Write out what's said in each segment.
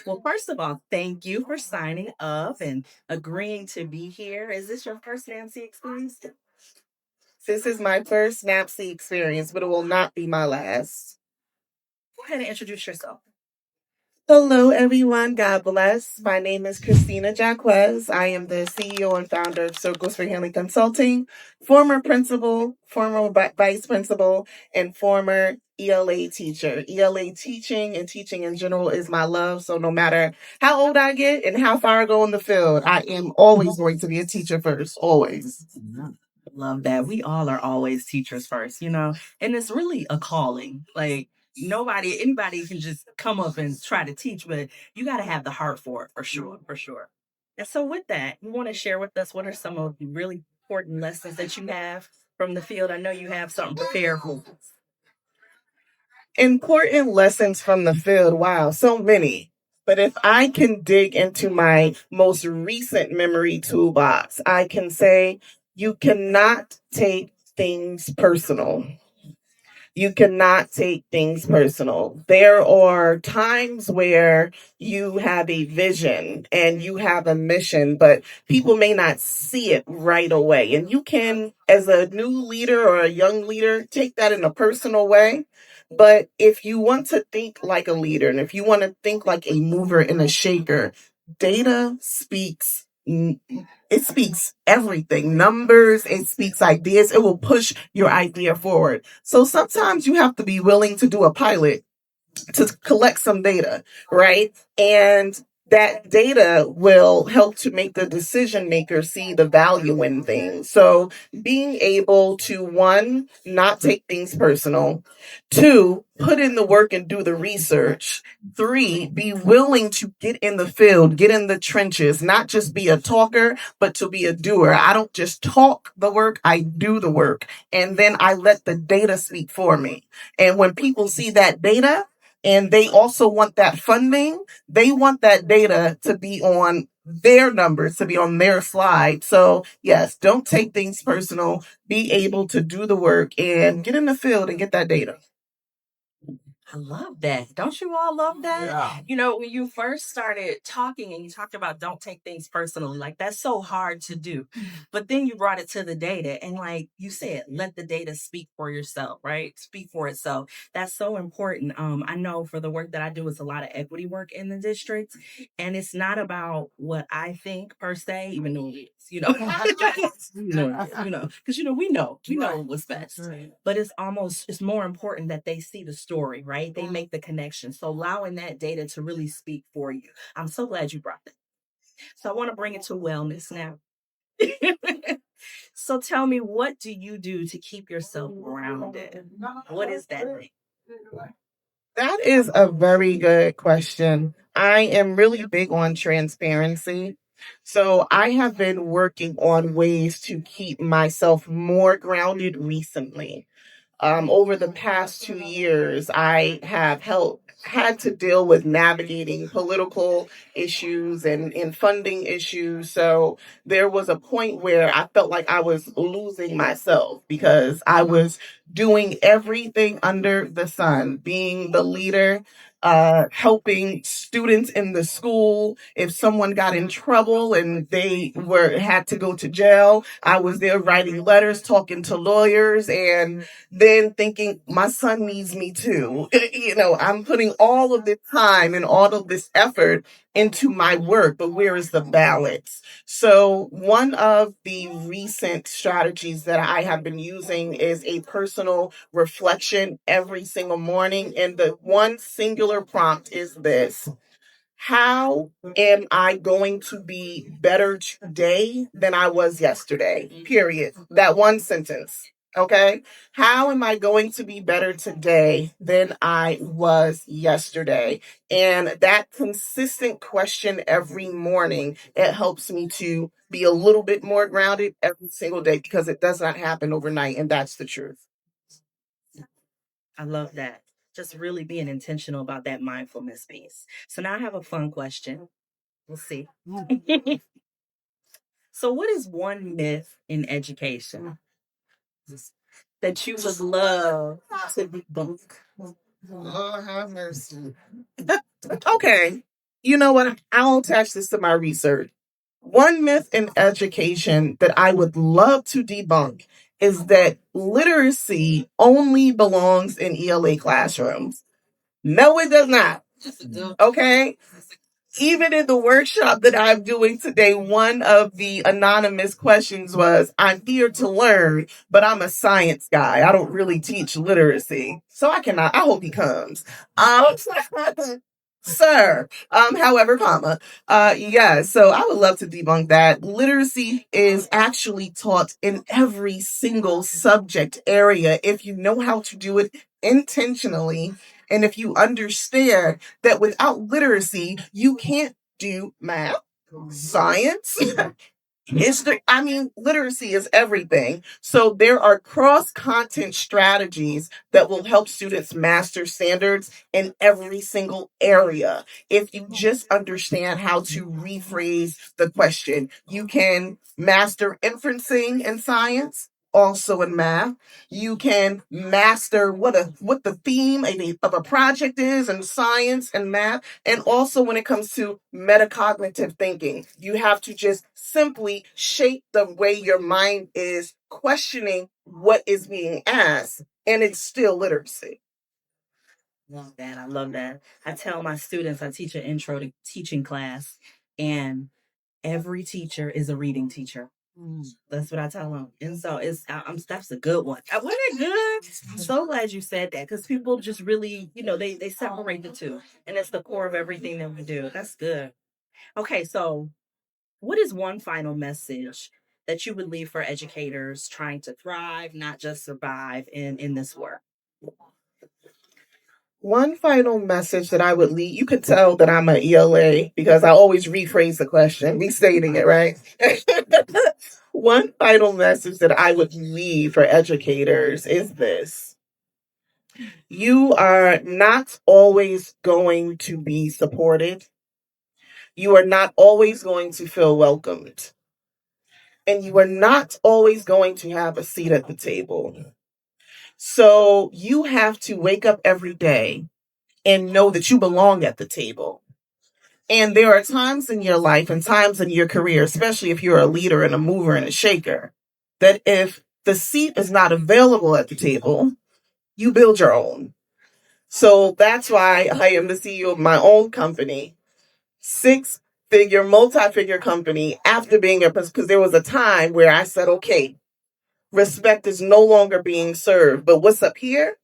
Well, first of all, thank you for signing up and agreeing to be here. Is this your first Nancy experience? This is my first NAPSI experience, but it will not be my last. Go ahead and introduce yourself. Hello, everyone. God bless. My name is Christina Jaquez. I am the CEO and founder of Circles for Healing Consulting, former principal, former vice principal, and former ELA teacher. ELA teaching and teaching in general is my love. So no matter how old I get and how far I go in the field, I am always going to be a teacher first. Always. Love that. We all are always teachers first, and it's really a calling. Like anybody can just come up and try to teach, but you got to have the heart for it, for sure, for sure. And so, with that, you want to share with us what are some of the really important lessons that you have from the field? I know you have something prepared for us. Important lessons from the field. Wow, so many. But if I can dig into my most recent memory toolbox, I can say you cannot take things personal. You cannot take things personal. There are times where you have a vision and you have a mission, but people may not see it right away. And you can, as a new leader or a young leader, take that in a personal way. But if you want to think like a leader and if you want to think like a mover and a shaker, data speaks, it speaks everything. Numbers, it speaks ideas. It will push your idea forward. So sometimes you have to be willing to do a pilot to collect some data, right? And that data will help to make the decision maker see the value in things. So being able to, one, not take things personal, two, put in the work and do the research, three, be willing to get in the field, get in the trenches, not just be a talker, but to be a doer. I don't just talk the work, I do the work. And then I let the data speak for me. And when people see that data, and they also want that funding. They want that data to be on their numbers, to be on their slide. So, yes, don't take things personal. Be able to do the work and get in the field and get that data. I love that. Don't you all love that? Yeah. When you first started talking and you talked about don't take things personally, like that's so hard to do. But then you brought it to the data and like you said, let the data speak for yourself, right? Speak for itself. That's so important. I know for the work that I do, it's a lot of equity work in the district. And it's not about what I think per se, even though it is, because we know what's best. But it's more important that they see the story, right? They make the connection. So allowing that data to really speak for you. I'm so glad you brought that. So I want to bring it to wellness now. So tell me, what do you do to keep yourself grounded? What is that thing? That is a very good question. I am really big on transparency. So I have been working on ways to keep myself more grounded recently. Over the past 2 years, I have had to deal with navigating political issues and funding issues. So there was a point where I felt like I was losing myself because I was doing everything under the sun, being the leader, helping students in the school. If someone got in trouble and they had to go to jail, I was there writing letters, talking to lawyers, and then thinking my son needs me too. I'm putting all of this time and all of this effort into my work, but where is the balance? So one of the recent strategies that I have been using is a personal reflection every single morning. And the one singular prompt is this: how am I going to be better today than I was yesterday? Period. That one sentence. Okay. How am I going to be better today than I was yesterday? And that consistent question every morning, it helps me to be a little bit more grounded every single day because it does not happen overnight. And that's the truth. I love that. Just really being intentional about that mindfulness piece. So now I have a fun question. We'll see. So, what is one myth in education that you would love to debunk? Lord have mercy. Okay. You know what? I'll attach this to my research. One myth in education that I would love to debunk is that literacy only belongs in ELA classrooms. No, it does not. Okay? Even in the workshop that I'm doing today, one of the anonymous questions was, I'm here to learn, but I'm a science guy. I don't really teach literacy. So I hope he comes. Um, sir. However, comma. Yeah, so I would love to debunk that. Literacy is actually taught in every single subject area if you know how to do it intentionally. And if you understand that without literacy, you can't do math, science, literacy is everything. So there are cross content strategies that will help students master standards in every single area. If you just understand how to rephrase the question, you can master inferencing in science. Also in math, you can master what the theme of a project is in science and math. And also, when it comes to metacognitive thinking, you have to just simply shape the way your mind is questioning what is being asked, and it's still literacy. Love that. I love that. I tell my students, I teach an intro to teaching class, and every teacher is a reading teacher. That's what I tell them. And so that's a good one. Wasn't it good? I'm so glad you said that because people just really, they separate the two, and it's the core of everything that we do. That's good. Okay, so what is one final message that you would leave for educators trying to thrive, not just survive in this work? One final message that I would leave, you could tell that I'm an ELA because I always rephrase the question, restating it, right? One final message that I would leave for educators is this. You are not always going to be supported. You are not always going to feel welcomed. And you are not always going to have a seat at the table. So you have to wake up every day and know that you belong at the table. And there are times in your life and times in your career, especially if you're a leader and a mover and a shaker, that if the seat is not available at the table, you build your own. So that's why I am the CEO of my own company, multi-figure company, after being because there was a time where I said, okay, respect is no longer being served. But what's up here?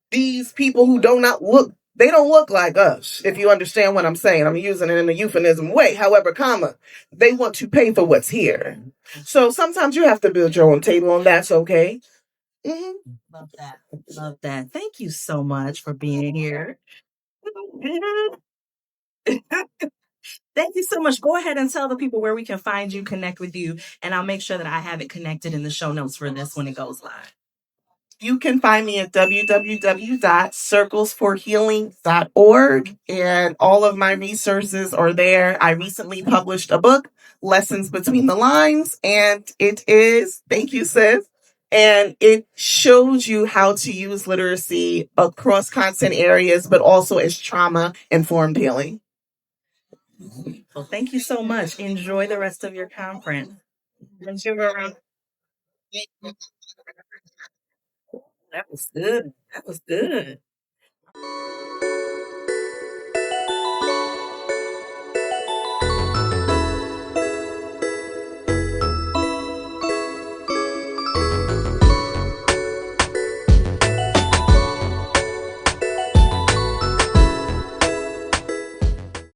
These people who do not look, they don't look like us, if you understand what I'm saying. I'm using it in a euphemism way. However, comma, they want to pay for what's here. So sometimes you have to build your own table, and that's okay. Mm-hmm. Love that. Love that. Thank you so much for being here. Thank you so much. Go ahead and tell the people where we can find you, connect with you, and I'll make sure that I have it connected in the show notes for this when it goes live. You can find me at www.circlesforhealing.org, and all of my resources are there. I recently published a book, Lessons Between the Lines, and it is, thank you, sis, and it shows you how to use literacy across content areas, but also as trauma-informed healing. Well, thank you so much. Enjoy the rest of your conference. That was good. That was good.